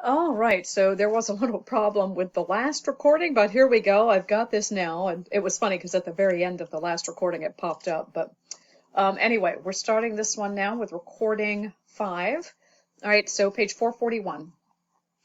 All right, so there was a little problem with the last recording, but here we go. I've got this now, and it was funny because at the very end of the last recording it popped up. But anyway, we're starting this one now with recording 5. All right, so page 441.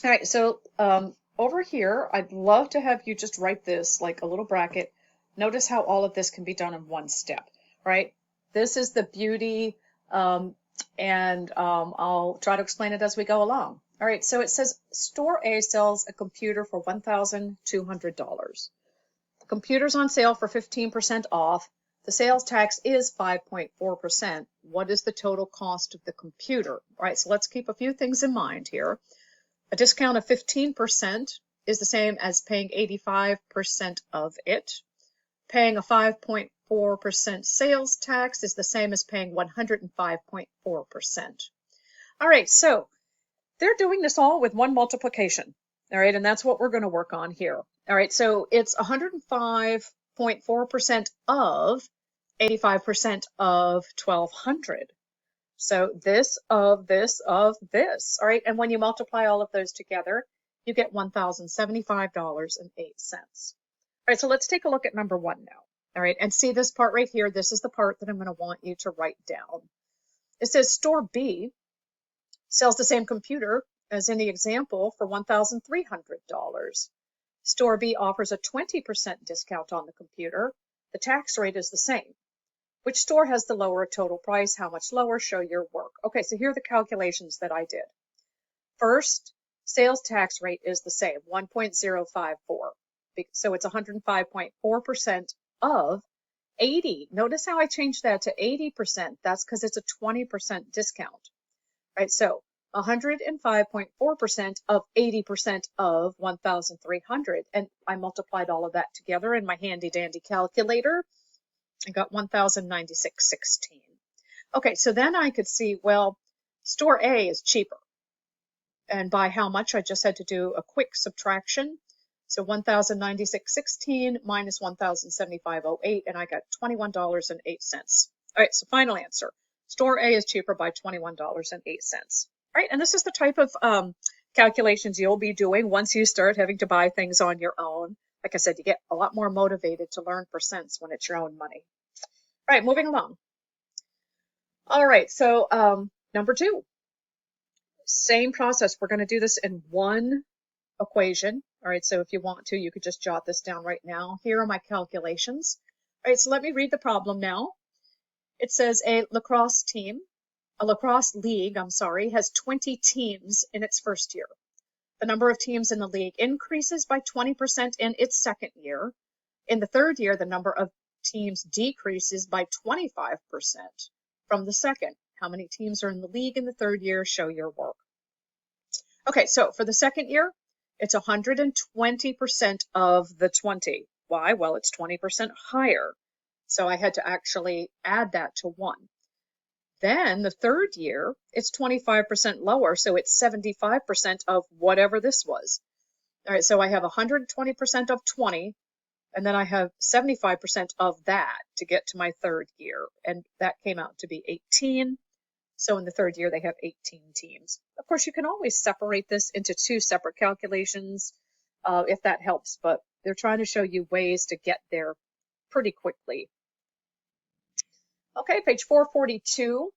All right, so over here, I'd love to have you just write this like a little bracket. Notice how all of this can be done in one step, right? This is the beauty, and I'll try to explain it as we go along. All right, so it says Store A sells a computer for $1,200. The computer's on sale for 15% off. The sales tax is 5.4%. What is the total cost of the computer? All right, so let's keep a few things in mind here. A discount of 15% is the same as paying 85% of it. Paying a 5.4% sales tax is the same as paying 105.4%. All right, so they're doing this all with one multiplication. All right, and that's what we're going to work on here. All right, so it's 105.4% of 85% of 1200. So this of this of this. All right, and when you multiply all of those together, you get $1,075.08. All right, so let's take a look at number 1 now. All right, and see this part right here. This is the part that I'm going to want you to write down. It says Store B sells the same computer as in the example for $1,300. Store B offers a 20% discount on the computer. The tax rate is the same. Which store has the lower total price? How much lower? Show your work. Okay, so here are the calculations that I did. First, sales tax rate is the same, 1.054. So it's 105.4% of 80. Notice how I changed that to 80%. That's because it's a 20% discount, right? So 105.4% of 80% of 1,300. And I multiplied all of that together in my handy dandy calculator. I got 1,096.16. Okay, so then I could see, well, store A is cheaper. And by how much? I just had to do a quick subtraction. So 1,096.16 minus 1,075.08, and I got $21.08. All right, so final answer. Store A is cheaper by $21.08. All right, and this is the type of calculations you'll be doing once you start having to buy things on your own. Like I said, you get a lot more motivated to learn for cents when it's your own money. All right, moving along. All right, so number 2, same process. We're going to do this in one equation. All right, so if you want to, you could just jot this down right now. Here are my calculations. All right, so let me read the problem now. It says a lacrosse league, has 20 teams in its first year. The number of teams in the league increases by 20% in its second year. In the third year, the number of teams decreases by 25% from the second. How many teams are in the league in the third year? Show your work. Okay, so for the second year, it's 120% of the 20. Why? Well, it's 20% higher. So I had to actually add that to 1. Then the third year, it's 25% lower, so it's 75% of whatever this was. All right, so I have 120% of 20, and then I have 75% of that to get to my third year, and that came out to be 18. So in the third year, they have 18 teams. Of course, you can always separate this into 2 separate calculations if that helps, but they're trying to show you ways to get there pretty quickly. Okay, page 442.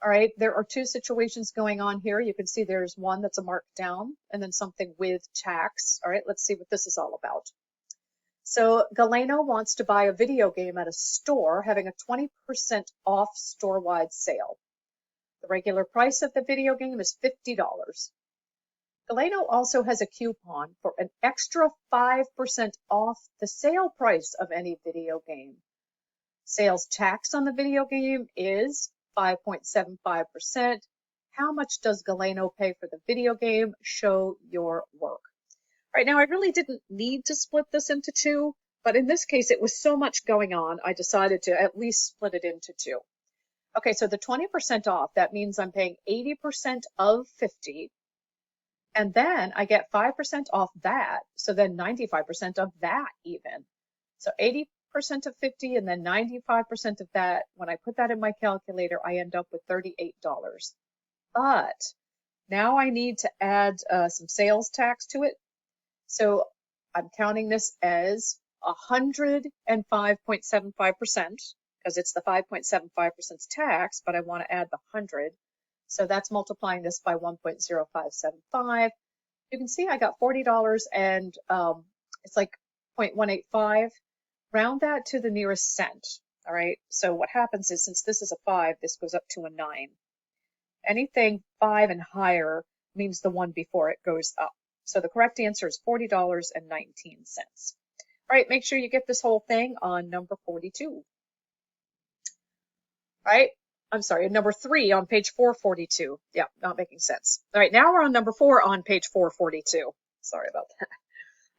All right, there are 2 situations going on here. You can see there's one that's a markdown and then something with tax. All right, let's see what this is all about. So Galeno wants to buy a video game at a store having a 20% off store-wide sale. The regular price of the video game is $50. Galeno also has a coupon for an extra 5% off the sale price of any video game. Sales tax on the video game is 5.75%. How much does Galeno pay for the video game? Show your work. All right, now I really didn't need to split this into 2, but in this case it was so much going on, I decided to at least split it into 2. Okay, so the 20% off, that means I'm paying 80% of 50, and then I get 5% off that, so then 95% of that even. So 80% of 50 and then 95% of that. When I put that in my calculator, I end up with $38. But Now I need to add some sales tax to it. So I'm counting this as 105.75% because it's the 5.75% tax, but I want to add the 100. So that's multiplying this by 1.0575. You can see I got $40 and it's like 0.185. Round that to the nearest cent. All right. So what happens is since this is a 5, this goes up to a 9. Anything 5 and higher means the one before it goes up. So the correct answer is $40.19. All right, make sure you get this whole thing on number 42. All right, I'm sorry, number 3 on page 442. Yeah, not making sense. All right, now we're on number 4 on page 442. Sorry about that.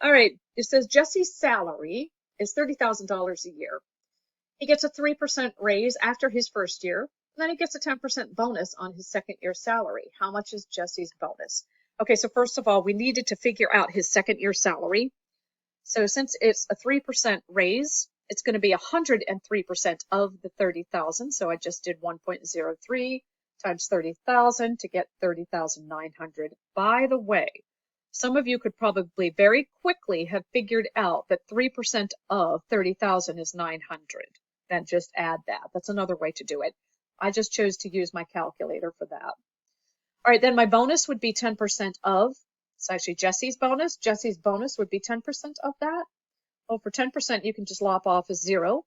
All right, it says Jesse's salary is $30,000 a year. He gets a 3% raise after his first year. Then he gets a 10% bonus on his second year salary. How much is Jesse's bonus? Okay, so first of all, we needed to figure out his second year salary. So since it's a 3% raise, it's going to be 103% of the 30,000. So I just did 1.03 times 30,000 to get 30,900. By the way, some of you could probably very quickly have figured out that 3% of 30,000 is 900. Then just add that. That's another way to do it. I just chose to use my calculator for that. All right, then my bonus would be 10% of, it's actually Jesse's bonus. Jesse's bonus would be 10% of that. Well, for 10%, you can just lop off a 0.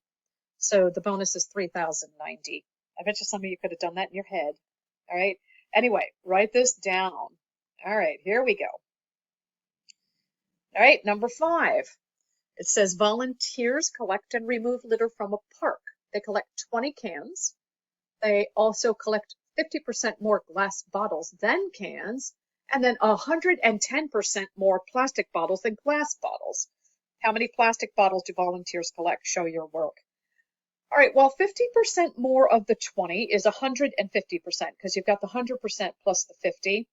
So the bonus is 3,090. I bet you some of you could have done that in your head. All right. Anyway, write this down. All right, here we go. All right, number 5. It says volunteers collect and remove litter from a park. They collect 20 cans. They also collect 50% more glass bottles than cans, and then 110% more plastic bottles than glass bottles. How many plastic bottles do volunteers collect? Show your work. All right, well, 50% more of the 20 is 150% because you've got the 100% plus the 50.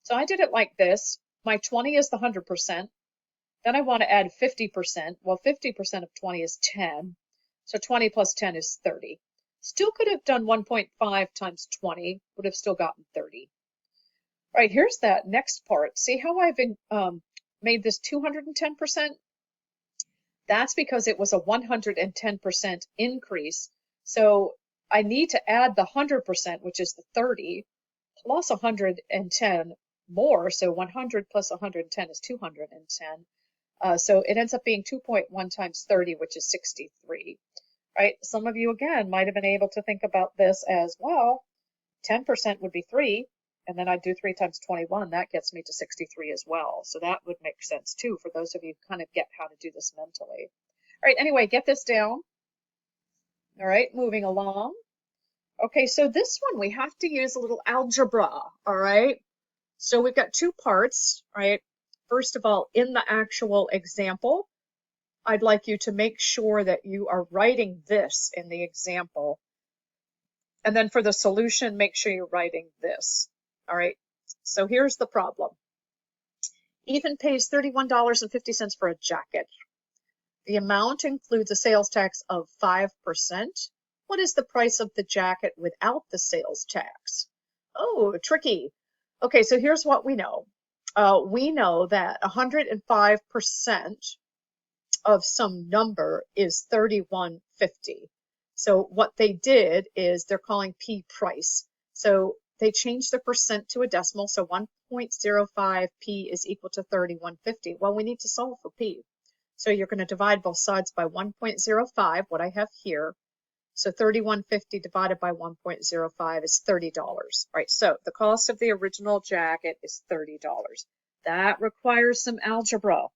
So I did it like this. My 20 is the 100%. Then I want to add 50%. Well, 50% of 20 is 10. So 20 plus 10 is 30. Still could have done 1.5 times 20, would have still gotten 30. All right, here's that next part. See how I've made this 210%? That's because it was a 110% increase. So I need to add the 100%, which is the 30, plus 110 more. So 100 plus 110 is 210. So it ends up being 2.1 times 30, which is 63. Right? Some of you, again, might have been able to think about this as, well, 10% would be 3, and then I'd do 3 times 21. That gets me to 63 as well. So that would make sense, too, for those of you who kind of get how to do this mentally. All right, anyway, get this down. All right, moving along. Okay, so this one, we have to use a little algebra, all right? So we've got 2 parts, right? First of all, in the actual example, I'd like you to make sure that you are writing this in the example. And then for the solution, make sure you're writing this. All right. So here's the problem. Ethan pays $31.50 for a jacket. The amount includes a sales tax of 5%. What is the price of the jacket without the sales tax? Oh, tricky. Okay, so here's what we know. We know that 105% of some number is $31.50. So what they did is they're calling P price. So they changed the percent to a decimal. So 1.05 P is equal to $31.50. Well, we need to solve for P. So you're going to divide both sides by 1.05, what I have here. So $31.50 divided by 1.05 is $30. All right, so the cost of the original jacket is $30. That requires some algebra. All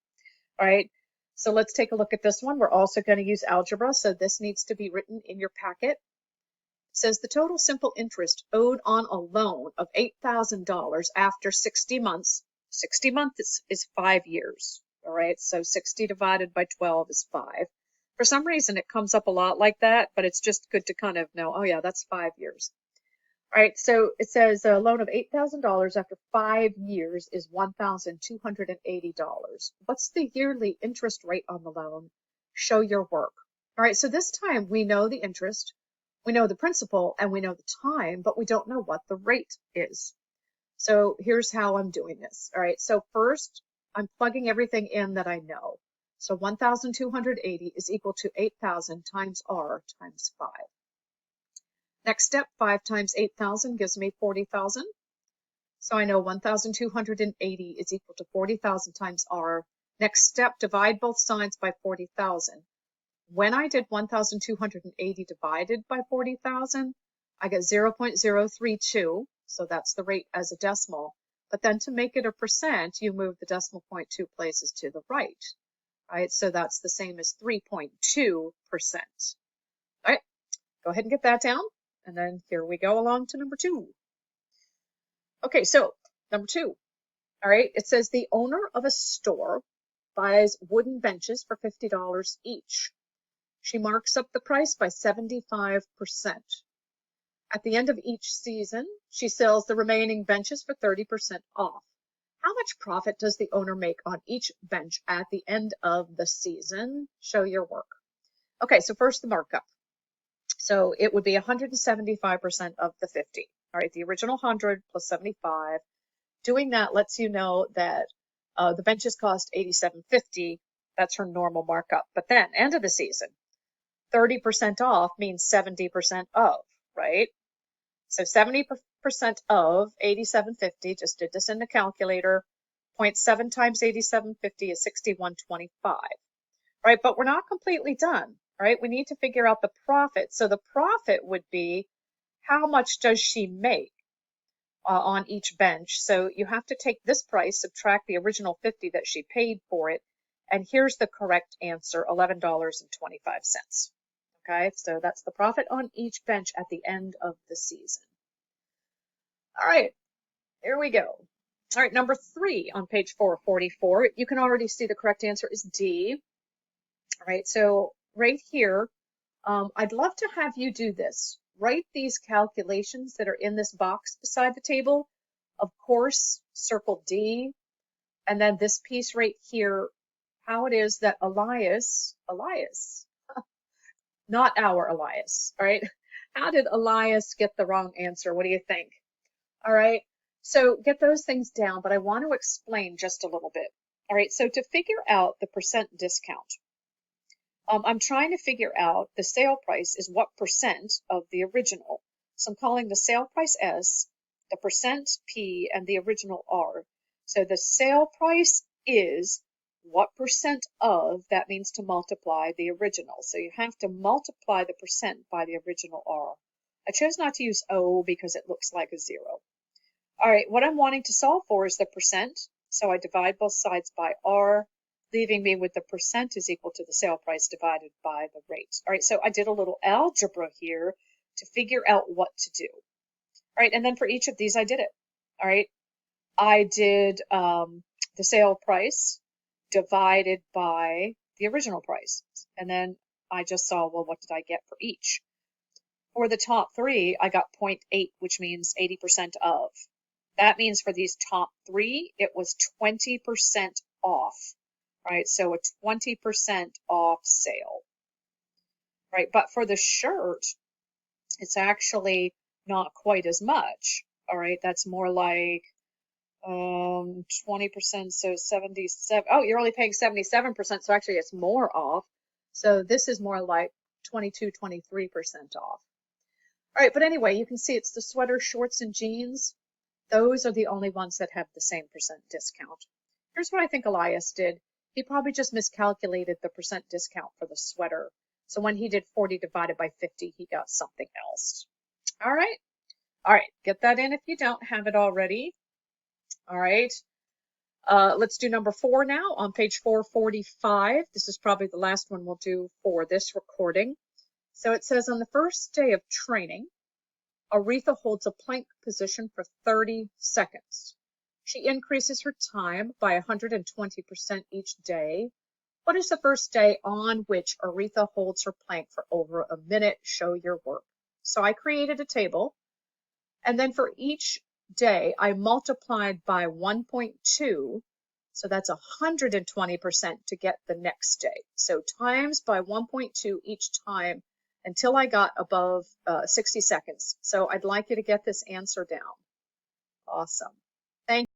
right. So let's take a look at this one. We're also going to use algebra, so this needs to be written in your packet. It says the total simple interest owed on a loan of $8,000 after 60 months. 60 months is 5 years. All right, so 60 divided by 12 is 5. For some reason, it comes up a lot like that, but it's just good to kind of know, oh yeah, that's 5 years. All right, so it says a loan of $8,000 after 5 years is $1,280. What's the yearly interest rate on the loan? Show your work. All right, so this time we know the interest, we know the principal, and we know the time, but we don't know what the rate is. So here's how I'm doing this. All right, so first I'm plugging everything in that I know. So 1,280 is equal to 8,000 times R times 5. Next step, 5 times 8,000 gives me 40,000. So I know 1,280 is equal to 40,000 times R. Next step, divide both sides by 40,000. When I did 1,280 divided by 40,000, I get 0.032, so that's the rate as a decimal. But then to make it a percent, you move the decimal point 2 places to the right, right? So that's the same as 3.2%. All right, go ahead and get that down. And then here we go along to number 2. Okay, so number 2. All right, it says the owner of a store buys wooden benches for $50 each. She marks up the price by 75%. At the end of each season, she sells the remaining benches for 30% off. How much profit does the owner make on each bench at the end of the season? Show your work. Okay, so first the markup. So it would be 175% of the 50. All right, the original 100 plus 75. Doing that lets you know that the benches cost $87.50. That's her normal markup. But then, end of the season, 30% off means 70% of, right? So 70% of 87.50, just did this in the calculator, 0.7 times 87.50 is 61.25, right? But we're not completely done, right? We need to figure out the profit. So the profit would be how much does she make on each bench? So you have to take this price, subtract the original 50 that she paid for it, and here's the correct answer, $11.25. Okay, so that's the profit on each bench at the end of the season. All right, here we go. All right, number 3 on page 444. You can already see the correct answer is D. All right, so right here, I'd love to have you do this. Write these calculations that are in this box beside the table. Of course, circle D, and then this piece right here, how it is that Elias, not our Elias, all right? How did Elias get the wrong answer? What do you think? All right, so get those things down, but I want to explain just a little bit. All right, so to figure out the percent discount, I'm trying to figure out the sale price is what percent of the original. So I'm calling the sale price S, the percent P, and the original R. So the sale price is what percent of, that means to multiply the original. So you have to multiply the percent by the original R. I chose not to use O because it looks like a 0. All right, what I'm wanting to solve for is the percent. So I divide both sides by R, leaving me with the percent is equal to the sale price divided by the rate. All right, so I did a little algebra here to figure out what to do. All right, and then for each of these, I did it. All right, I did the sale price divided by the original price. And then I just saw, well, what did I get for each? For the top 3, I got 0.8, which means 80% of. That means for these top 3, it was 20% off, right? So a 20% off sale, right? But for the shirt, it's actually not quite as much, all right? That's more like 20%, so 77. Oh, you're only paying 77%, so actually it's more off. So this is more like 22, 23% off. All right, but anyway, you can see it's the sweater, shorts, and jeans. Those are the only ones that have the same percent discount. Here's what I think Elias did. He probably just miscalculated the percent discount for the sweater. So when he did 40 divided by 50, he got something else. All right. All right. Get that in if you don't have it already. All right. Let's do number 4 now on page 445. This is probably the last one we'll do for this recording. So it says on the first day of training, Aretha holds a plank position for 30 seconds. She increases her time by 120% each day. What is the first day on which Aretha holds her plank for over a minute? Show your work. So I created a table, and then for each day, I multiplied by 1.2, so that's 120% to get the next day. So times by 1.2 each time until I got above 60 seconds. So I'd like you to get this answer down. Awesome. Thank